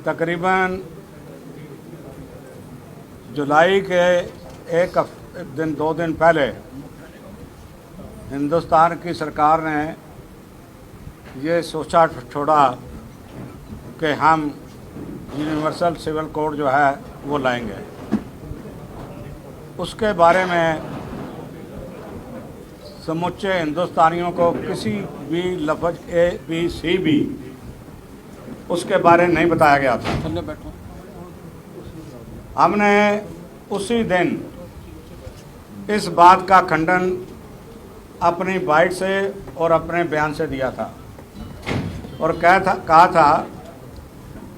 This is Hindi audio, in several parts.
तकरीबन जुलाई के एक दिन 2 दिन पहले हिंदुस्तान की सरकार ने ये सोचा छोड़ा कि हम यूनिवर्सल सिविल कोड जो है वो लाएंगे। उसके बारे में समुच्चे हिंदुस्तानियों को किसी भी लफ्ज़ ABC भी उसके बारे में नहीं बताया गया था। हमने उसी दिन इस बात का खंडन अपनी बाइट से और अपने बयान से दिया था और कहा था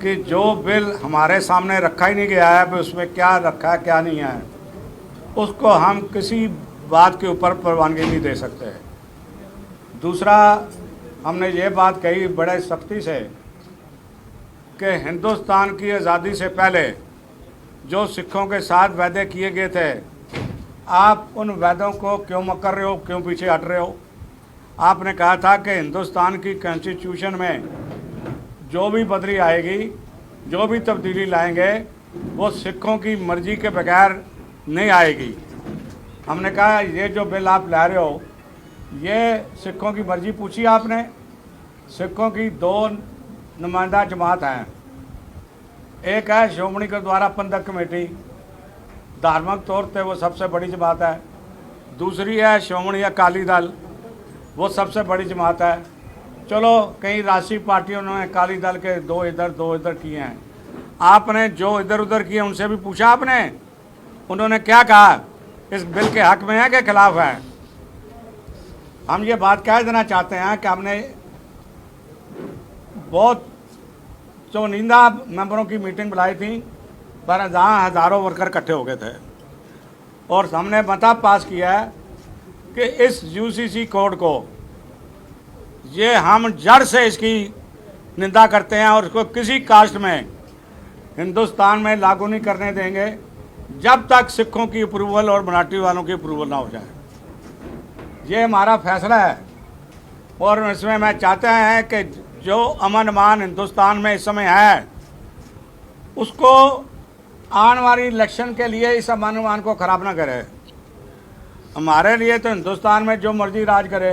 कि जो बिल हमारे सामने रखा ही नहीं गया है, उसमें क्या रखा है क्या नहीं है, उसको हम किसी बात के ऊपर परवानगी नहीं दे सकते। दूसरा, हमने ये बात कही बड़े सख्ती से कि हिंदुस्तान की आज़ादी से पहले जो सिखों के साथ वादे किए गए थे, आप उन वादों को क्यों कर रहे हो, क्यों पीछे हट रहे हो। आपने कहा था कि हिंदुस्तान की कॉन्स्टिट्यूशन में जो भी बदली आएगी, जो भी तब्दीली लाएंगे, वो सिखों की मर्ज़ी के बगैर नहीं आएगी। हमने कहा ये जो बिल आप ला रहे हो, ये सिखों की मर्ज़ी पूछी आपने। सिखों की 2 नुमाइंदा जमात हैं, एक है श्रोमणी गुरुद्वारा प्रबंधक कमेटी, धार्मिक तौर पे वो सबसे बड़ी जमात है। दूसरी है श्रोमणी अकाली दल, वो सबसे बड़ी जमात है। चलो, कई राष्ट्रीय पार्टियों ने अकाली दल के 2 इधर किए हैं। आपने जो इधर उधर किए उनसे भी पूछा आपने, उन्होंने क्या कहा, इस बिल के हक में है कि खिलाफ है। हम ये बात कह देना चाहते हैं कि हमने बहुत चुनिंदा मेंबरों की मीटिंग बुलाई थी, पर जहाँ हज़ारों वर्कर इकट्ठे हो गए थे और हमने मता पास किया है कि इस UCC कोड को ये हम जड़ से इसकी निंदा करते हैं और इसको किसी कास्ट में हिंदुस्तान में लागू नहीं करने देंगे जब तक सिखों की अप्रूवल और मराठी वालों की अप्रूवल ना हो जाए। ये हमारा फैसला है और इसमें मैं चाहते हैं कि जो अमन मान हिंदुस्तान में इस समय है, उसको आने वाली इलेक्शन के लिए इस अमन मान को ख़राब ना करे। हमारे लिए तो हिंदुस्तान में जो मर्जी राज करे,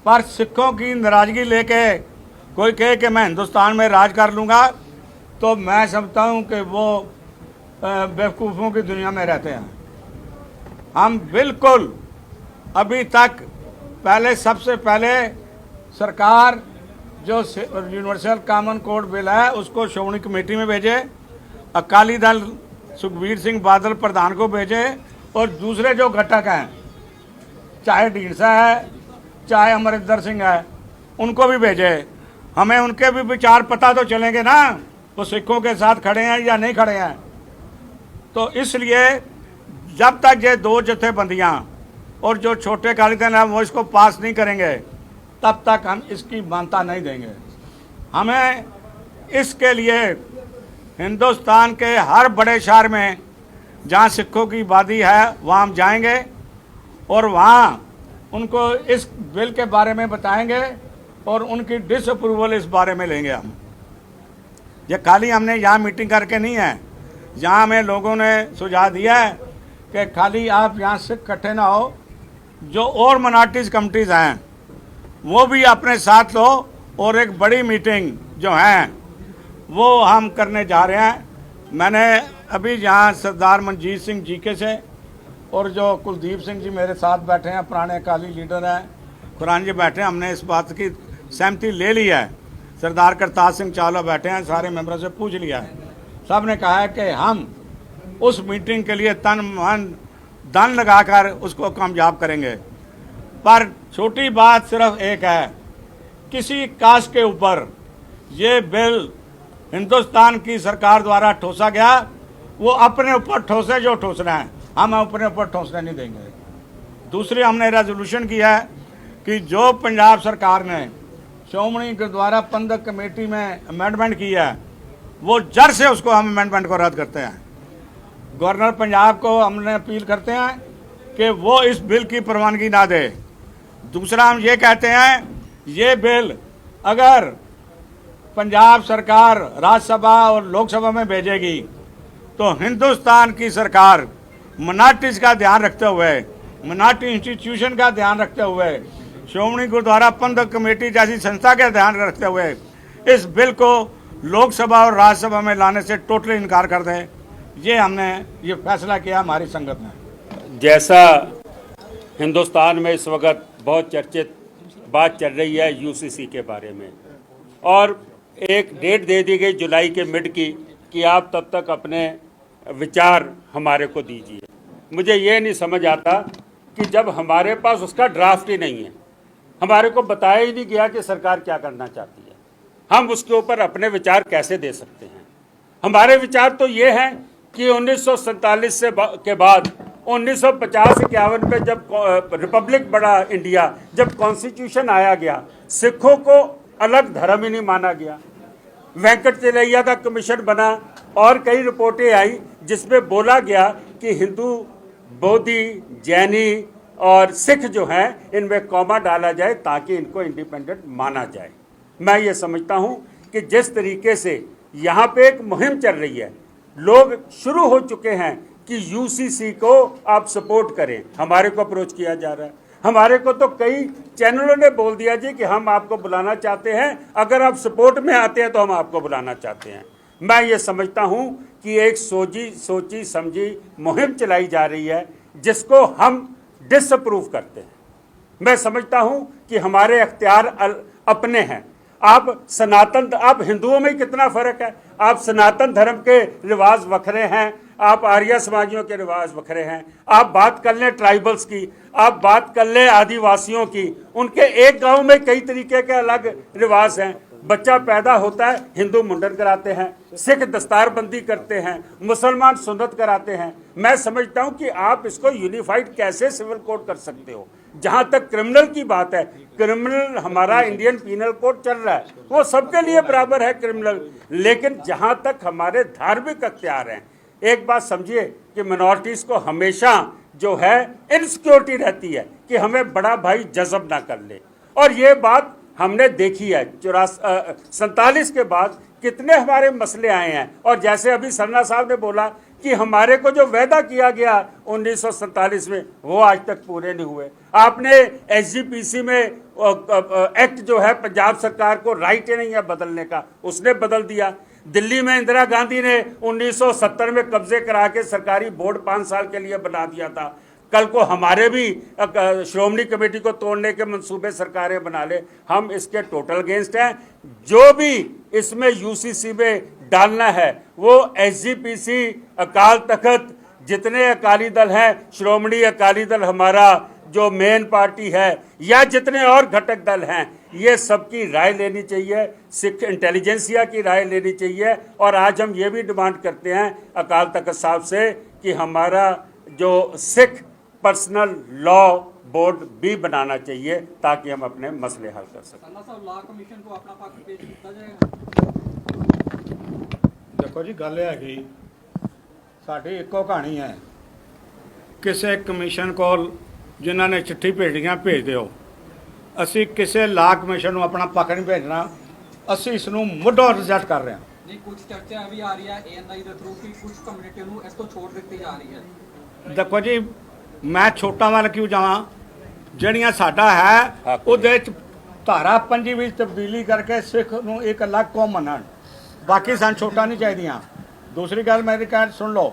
पर सिखों की नाराज़गी लेके कोई कहे कि मैं हिंदुस्तान में राज कर लूँगा, तो मैं समझता हूँ कि वो बेवकूफ़ों की दुनिया में रहते हैं। हम बिल्कुल अभी तक सबसे पहले सरकार जो यूनिवर्सल कॉमन कोड बिल है उसको श्रोमणी कमेटी में भेजे, अकाली दल सुखबीर सिंह बादल प्रधान को भेजे और दूसरे जो घटक हैं, चाहे ढींडसा है चाहे अमरिंदर सिंह है, उनको भी भेजे। हमें उनके भी विचार पता तो चलेंगे ना, वो सिखों के साथ खड़े हैं या नहीं खड़े हैं। तो इसलिए जब तक ये 2 जथेबंदियाँ और जो छोटे अकाली दल हैं वो इसको पास नहीं करेंगे, तब तक हम इसकी मान्यता नहीं देंगे। हमें इसके लिए हिंदुस्तान के हर बड़े शहर में जहाँ सिखों की आबादी है वहाँ हम जाएंगे और वहाँ उनको इस बिल के बारे में बताएंगे और उनकी डिसअप्रूवल इस बारे में लेंगे। हम ये खाली हमने यहाँ मीटिंग करके नहीं है, यहाँ हमें लोगों ने सुझाव दिया है कि खाली आप यहाँ से इकट्ठे ना हो, जो और माइनॉरिटीज़ कमिटीज़ हैं वो भी अपने साथ लो और एक बड़ी मीटिंग जो है वो हम करने जा रहे हैं। मैंने अभी यहाँ सरदार मनजीत सिंह जीके से और जो कुलदीप सिंह जी मेरे साथ बैठे हैं, पुराने अकाली लीडर हैं, खुरान जी बैठे हैं, हमने इस बात की सहमति ले ली है। सरदार करतार सिंह चावला बैठे हैं, सारे मेंबरों से पूछ लिया है। सब ने कहा है कि हम उस मीटिंग के लिए तन मन धन लगाकर उसको कामयाब करेंगे। पर छोटी बात सिर्फ एक है, किसी कास्ट के ऊपर ये बिल हिंदुस्तान की सरकार द्वारा ठोसा गया, वो अपने ऊपर ठोसे जो ठोसना है, हम अपने ऊपर ठोसने नहीं देंगे। दूसरी, हमने रेजोल्यूशन किया है कि जो पंजाब सरकार ने श्रोमणी गुरुद्वारा प्रबंधक कमेटी में अमेंडमेंट किया है, वो जड़ से उसको हम अमेंडमेंट को रद्द करते हैं। गवर्नर पंजाब को हमने अपील करते हैं कि वो इस बिल की प्रवानगी ना दे। दूसरा, हम ये कहते हैं ये बिल अगर पंजाब सरकार राज्यसभा और लोकसभा में भेजेगी तो हिंदुस्तान की सरकार मिनॉरिटीज़ का ध्यान रखते हुए, मिनॉरिटी इंस्टीट्यूशन का ध्यान रखते हुए, श्रोमणी गुरुद्वारा प्रबंधक कमेटी जैसी संस्था का ध्यान रखते हुए इस बिल को लोकसभा और राज्यसभा में लाने से टोटली इनकार कर दें। ये हमने ये फैसला किया हमारी संगत ने। जैसा हिंदुस्तान में इस वक्त बहुत चर्चित बात चल रही है यूसीसी के बारे में, और एक डेट दे दी गई जुलाई के मिड की कि आप तब तक अपने विचार हमारे को दीजिए। मुझे ये नहीं समझ आता कि जब हमारे पास उसका ड्राफ्ट ही नहीं है, हमारे को बताया ही नहीं गया कि सरकार क्या करना चाहती है, हम उसके ऊपर अपने विचार कैसे दे सकते हैं। हमारे विचार तो ये हैं कि 1947 के बाद 1950-51 में जब रिपब्लिक बना इंडिया, जब कॉन्स्टिट्यूशन आया गया, सिखों को अलग धर्म ही नहीं माना गया। वेंकट चलैया का कमीशन बना और कई रिपोर्टें आई जिसमें बोला गया कि हिंदू, बौद्धी, जैनी और सिख जो हैं इनमें कॉमा डाला जाए ताकि इनको इंडिपेंडेंट माना जाए। मैं ये समझता हूँ कि जिस तरीके से यहाँ पे एक मुहिम चल रही है, लोग शुरू हो चुके हैं कि यूसीसी को आप सपोर्ट करें, हमारे को अप्रोच किया जा रहा है। हमारे को तो कई चैनलों ने बोल दिया जी कि हम आपको बुलाना चाहते हैं, अगर आप सपोर्ट में आते हैं तो हम आपको बुलाना चाहते हैं। मैं ये समझता हूँ कि एक सोची समझी मुहिम चलाई जा रही है जिसको हम डिसअप्रूव करते हैं। मैं समझता हूँ कि हमारे अख्तियार अपने हैं। आप हिंदुओं में कितना फर्क है, आप सनातन धर्म के रिवाज वखरे हैं, आप आर्य समाजियों के रिवाज वखरे हैं। आप बात कर लें ट्राइबल्स की, आप बात कर लें आदिवासियों की, उनके एक गांव में कई तरीके के अलग रिवाज हैं। बच्चा पैदा होता है, हिंदू मुंडन कराते हैं, सिख दस्तारबंदी करते हैं, मुसलमान सुन्नत कराते हैं। मैं समझता हूं कि आप इसको यूनिफाइड कैसे सिविल कोड कर सकते हो। जहां तक क्रिमिनल की बात है, क्रिमिनल हमारा इंडियन पीनल कोड चल रहा है, वो सबके लिए बराबर है क्रिमिनल। लेकिन जहां तक हमारे धार्मिक अख्तियार हैं, एक बात समझिए कि मिनॉरिटीज को हमेशा जो है इनसिक्योरिटी रहती है कि हमें बड़ा भाई जज़ब ना कर ले, और ये बात हमने देखी है। 47 के बाद कितने हमारे मसले आए हैं, और जैसे अभी सरना साहब ने बोला कि हमारे को जो वायदा किया गया 1947 में वो आज तक पूरे नहीं हुए। आपने एसजीपीसी में एक्ट जो है पंजाब सरकार को राइट ही नहीं है बदलने का, उसने बदल दिया। दिल्ली में इंदिरा गांधी ने 1970 में कब्जे करा के सरकारी बोर्ड 5 साल के लिए बना दिया था। कल को हमारे भी श्रोमणी कमेटी को तोड़ने के मंसूबे सरकारें बना ले, हम इसके टोटल अगेंस्ट हैं। जो भी इसमें यूसीसी में डालना है वो एसजीपीसी, अकाल तख्त, जितने अकाली दल हैं, श्रोमणी अकाली दल हमारा जो मेन पार्टी है, या जितने और घटक दल हैं, ये सबकी राय लेनी चाहिए, सिख इंटेलिजेंसिया की राय लेनी चाहिए। और आज हम ये भी डिमांड करते हैं अकाल तख्त साहब से कि हमारा जो सिख पर्सनल लॉ बोर्ड भी बनाना चाहिए ताकि हम अपने मसले हल कर सकें। लॉ कमीशन को अपना पक्ष पेश किया जाएगा। देखो जी, गल है कि साडी एको कहानी है, किसी कमीशन को जिन्होंने चिट्ठी भेजियां भेज दो, असी किसी लॉ कमीशन को अपना पक्ष नहीं भेजना, असी इसनूं मुੱਢੋਂ रिजेक्ट कर रहे हैं। नहीं, कुछ चर्चा भी आ रही है एएनआई के थ्रू कि कुछ कम्युनिटी को इसको छोड़ दी जा रही है। देखो जी, मैं छोटा वाल क्यों जावां, ਜਿਹੜੀਆਂ साडा है ਉਹਦੇ ਚ धारा 5 ਵਿੱਚ तब्दीली करके सिख ਨੂੰ एक अलग कौम ਮੰਨਣ, बाकी सन छोटा नहीं चाहिए। दूसरी गल मेरी कह सुन लो,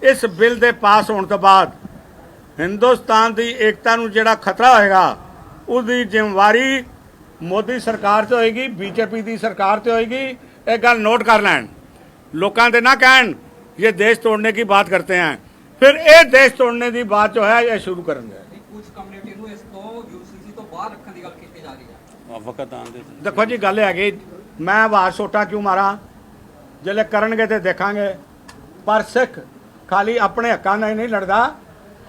इस बिल के पास होने तो बाद हिंदुस्तान की एकता ਨੂੰ ਜਿਹੜਾ खतरा होएगा उसकी जिम्मेवारी मोदी सरकार से होएगी, बीजेपी की सरकार से होएगी। एक गल नोट कर लैन, लोगों के ना कहन ये देश तोड़ने की बात करते हैं, फिर ये देश तोड़ने की बात जो है ये शुरू करेंगे। कुछ कम्युनिटी को इसको यूसीसी तो बाहर रखने की गल की जा रही है। वक्त आंदे देखो जी, गल है मैं आवाज़ छोटा क्यों मारा, जिले करनगे तो देखांगे। पर सिख खाली अपने हकों का ही नहीं लड़ता,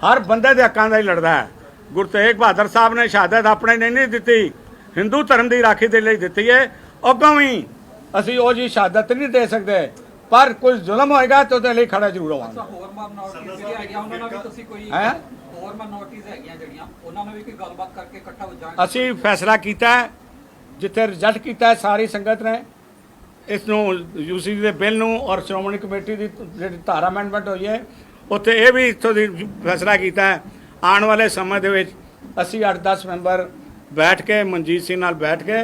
हर बंदे के हकों का ही लड़ता है। गुरु तेग बहादुर साहब ने शहादत अपने नहीं दी, हिंदू धर्म की राखी के लिए दी है। अगों भी असी वो जी शहादत नहीं दे सकते, पर कुछ जुल्म होएगा तो लिए खड़ा जरूर होवांगे। असी फैसला किया ਜਿੱਥੇ ਰਿਜੈਕਟ ਕੀਤਾ ਹੈ ਸਾਰੀ ਸੰਗਤ ਨੇ ਇਸ ਨੂੰ ਯੂਸੀਸੀ ਦੇ ਬਿੱਲ ਨੂੰ ਔਰ ਸ਼੍ਰੋਮਣੀ ਕਮੇਟੀ ਦੀ ਜਿਹੜੀ ਧਾਰਾ ਅਮੈਂਡਮੈਂਟ ਹੋਈ ਹੈ ਉੱਥੇ ਇਹ ਵੀ ਇੱਥੋਂ ਦੀ ਫੈਸਲਾ ਕੀਤਾ ਹੈ ਆਉਣ ਵਾਲੇ ਸਮੇਂ ਦੇ ਵਿੱਚ ਅਸੀਂ 8-10 ਮੈਂਬਰ ਬੈਠ ਕੇ ਮਨਜੀਤ ਸਿੰਘ ਨਾਲ ਬੈਠ ਕੇ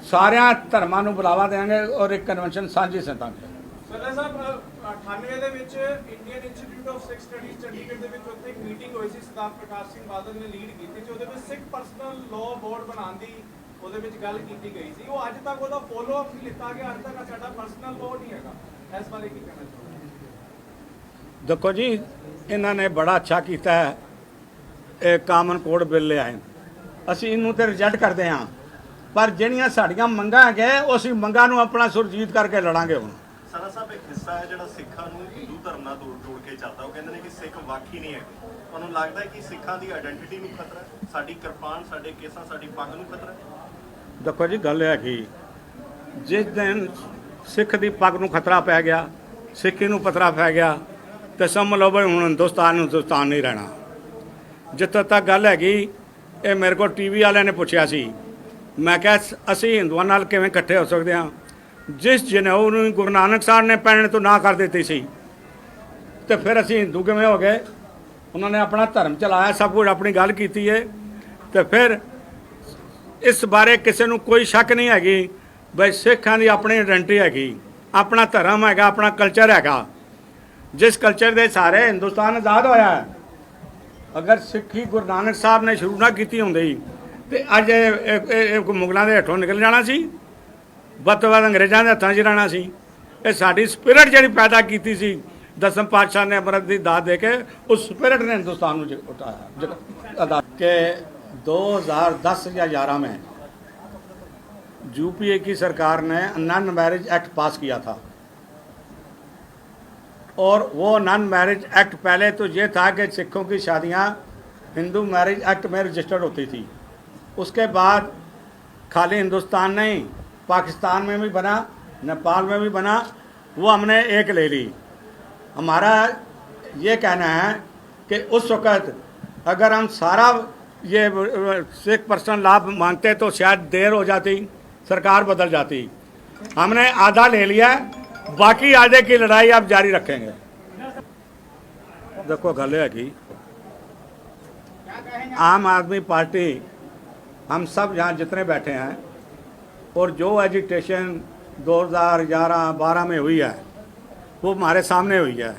ਸਾਰਿਆਂ ਧਰਮਾਂ ਨੂੰ ਬੁਲਾਵਾ ਦੇਵਾਂਗੇ ਔਰ ਇੱਕ ਕਨਵੈਨਸ਼ਨ ਸਾਂਝੀ ਸਤਾਂਗੇ। ਸਰਦਾਰ ਸਾਹਿਬ 98 ਦੇ ਵਿੱਚ Indian institute of Sikh studies Chandigarh ਦੇ ਵਿੱਚ ਉੱਥੇ ਇੱਕ ਮੀਟਿੰਗ ਹੋਈ ਸੀ, ਸਰਦਾਰ ਪ੍ਰਕਾਸ਼ ਸਿੰਘ ਬਾਦਲ ਨੇ ਲੀਡ ਕੀਤੀ ਸੀ। ਉਹਦੇ ਵਿੱਚ ਸਿੱਖ ਪਰਸਨਲ ਲਾਅ ਬੋਰਡ ਬਣਾਉਣ ਦੀ ਉਹਦੇ ਵਿੱਚ ਗੱਲ ਕੀਤੀ ਗਈ ਸੀ। ਉਹ ਅੱਜ ਤੱਕ ਉਹਦਾ ਫੋਲੋ ਅਪ ਨਹੀਂ ਲਿੱਤਾ ਗਿਆ। ਅੱਜ ਤੱਕ ਸਾਡਾ ਪਰਸਨਲ ਲਾਅ ਨਹੀਂ ਹੈਗਾ। ਇਸ ਬਾਰੇ ਕੀ ਕਹਿਣਾ ਚਾਹੁੰਦੇ? ਦੇਖੋ ਜੀ, ਇਹਨਾਂ ਨੇ ਬੜਾ ਅੱਛਾ ਕੀਤਾ ਹੈ, ਇਹ ਕਾਮਨ ਕੋਡ ਬਿੱਲ ਲਿਆਏ। ਅਸੀਂ ਇਹਨੂੰ ਤੇ ਰਿਜੈਕਟ ਕਰਦੇ ਹਾਂ, ਪਰ ਜਿਹੜੀਆਂ ਸਾਡੀਆਂ ਮੰਗਾਂ ਹੈਗੇ ਉਹ ਅਸੀਂ ਮੰਗਾਂ ਨੂੰ ਆਪਣਾ ਸੁਰਜੀਤ ਕਰਕੇ ਲੜਾਂਗੇ। ਹੁਣ ਸਾਰਾ ਸਾਹਿਬ ਇੱਕ ਹਿੱਸਾ ਹੈ ਜਿਹੜਾ ਸਿੱਖਾਂ ਨੂੰ ਹਿੰਦੂ ਧਰਮ ਨਾਲ ਜੋੜ ਕੇ ਚੱਲਦਾ। ਉਹ ਕਹਿੰਦੇ ਨੇ ਕਿ ਸਿੱਖ ਵੱਖ ਹੀ ਨਹੀਂ ਹੈ। ਤੁਹਾਨੂੰ ਲੱਗਦਾ ਹੈ ਕਿ ਸਿੱਖਾਂ ਦੀ ਆਇਡੈਂਟੀਟੀ ਨੂੰ ਖਤਰਾ ਹੈ? ਸਾਡੀ ਕਿਰਪਾਨ, ਸਾਡੇ ਕੇਸਾਂ, ਸਾਡੀ ਪੱਗ ਨੂੰ ਖਤਰਾ ਹੈ? ਦੇਖੋ ਜੀ, ਗੱਲ ਹੈ ਕਿ ਜਿਸ ਦਿਨ ਸਿੱਖ ਦੀ ਪੱਗ ਨੂੰ ਖਤਰਾ ਪੈ ਗਿਆ, ਸਿੱਖੀ ਨੂੰ ਖਤਰਾ ਪੈ ਗਿਆ, ਤੇ ਸਮਝ ਲਓ ਬਈ ਹੁਣ ਹਿੰਦੁਸਤਾਨ ਨਹੀਂ ਰਹਿਣਾ। ਜਿੱਥੇ ਤੱਕ ਗੱਲ ਹੈਗੀ, ਇਹ ਮੇਰੇ ਕੋਲ ਟੀਵੀ ਵਾਲਿਆਂ ਨੇ ਪੁੱਛਿਆ ਸੀ, ਮੈਂ ਕਿਹਾ ਅਸੀਂ ਹਿੰਦੂਆਂ ਨਾਲ ਕਿਵੇਂ ਇਕੱਠੇ ਹੋ ਸਕਦੇ ਹਾਂ? ਜਿਸ ਜਨੇਊ ਨੂੰ ਗੁਰੂ ਨਾਨਕ ਸਾਹਿਬ ਨੇ ਪਹਿਨਣ ਤੋਂ ਨਾ ਕਰ ਦਿੱਤੀ ਸੀ, ਤੇ ਫਿਰ ਅਸੀਂ ਹਿੰਦੂ ਕਿਵੇਂ ਹੋ ਗਏ? ਉਹਨਾਂ ਨੇ ਆਪਣਾ ਧਰਮ ਚਲਾਇਆ, ਸਭ ਕੁਝ ਆਪਣੀ ਗੱਲ ਕੀਤੀ ਹੈ। ਤੇ ਫਿਰ ਇਸ ਬਾਰੇ ਕਿਸੇ ਨੂੰ ਕੋਈ ਸ਼ੱਕ ਨਹੀਂ ਹੈਗੀ ਬਈ ਸਿੱਖਾਂ ਦੀ ਆਪਣੀ ਆਇਡੈਂਟੀ ਹੈਗੀ, ਆਪਣਾ ਧਰਮ ਹੈਗਾ, ਆਪਣਾ ਕਲਚਰ ਹੈਗਾ, ਜਿਸ ਕਲਚਰ ਦੇ ਸਾਰੇ ਹਿੰਦੁਸਤਾਨ ਆਜ਼ਾਦ ਹੋਇਆ ਹੈ। ਅਗਰ ਸਿੱਖੀ ਗੁਰੂ ਨਾਨਕ ਸਾਹਿਬ ਨੇ ਸ਼ੁਰੂ ਨਾ ਕੀਤੀ ਹੁੰਦੀ ਤੇ ਅੱਜ ਇਹ ਮੁਗਲਾਂ ਦੇ ਹੱਥੋਂ ਨਿਕਲ ਜਾਣਾ ਸੀ, ਵੱਧ ਤੋਂ ਵੱਧ ਅੰਗਰੇਜ਼ਾਂ ਦੇ ਹੱਥਾਂ 'ਚ ਰਹਿਣਾ ਸੀ। ਇਹ ਸਾਡੀ ਸਪਿਰਿਟ ਜਿਹੜੀ ਪੈਦਾ ਕੀਤੀ ਸੀ ਦਸਮ ਪਾਤਸ਼ਾਹ ਨੇ ਅੰਮ੍ਰਿਤ ਦੀ ਦਾਤ ਦੇ ਕੇ, ਉਸ ਸਪਿਰਿਟ ਨੇ हिंदुस्तान ਨੂੰ उठाया। कि 2010 या 11 में यूपीए की सरकार ने नन मैरिज एक्ट पास किया था, और वो नन मैरिज एक्ट पहले तो ये था कि सिखों की शादियां हिंदू मैरिज एक्ट में रजिस्टर्ड होती थी। उसके बाद खाली हिंदुस्तान नहीं, पाकिस्तान में भी बना, नेपाल में भी बना, वो हमने एक ले ली। हमारा ये कहना है कि उस वक़्त अगर हम सारा ये सिख पर्सनल लाभ मांगते तो शायद देर हो जाती, सरकार बदल जाती। हमने आधा ले लिया, बाकी आधे की लड़ाई आप जारी रखेंगे। देखो गल है कि आम आदमी पार्टी, हम सब यहाँ जितने बैठे हैं, और जो एजिटेशन 2011-12 में हुई है वो हमारे सामने हुई है।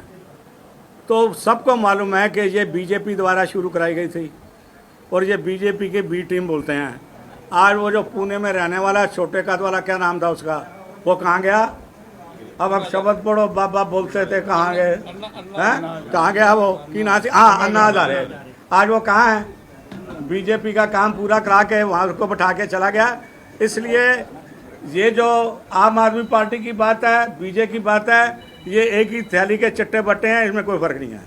तो सबको मालूम है कि ये बीजेपी द्वारा शुरू कराई गई थी, और ये बीजेपी के बी टीम बोलते हैं। आज वो जो पुणे में रहने वाला छोटे कद वाला, क्या नाम था उसका, वो कहाँ गया? अब शब्द पढ़ो, बाबा बोलते थे, कहाँ गए हैं? कहाँ गया वो? कि ना, हाँ, अन्ना हजारे। आज वो कहाँ है? बीजेपी का काम पूरा करा के वहाँ उसको बैठा के चला गया। इसलिए ये जो आम आदमी पार्टी की बात है, बीजेपी की बात है, ये एक ही थैली के चट्टे बट्टे हैं, इसमें कोई फ़र्क नहीं है।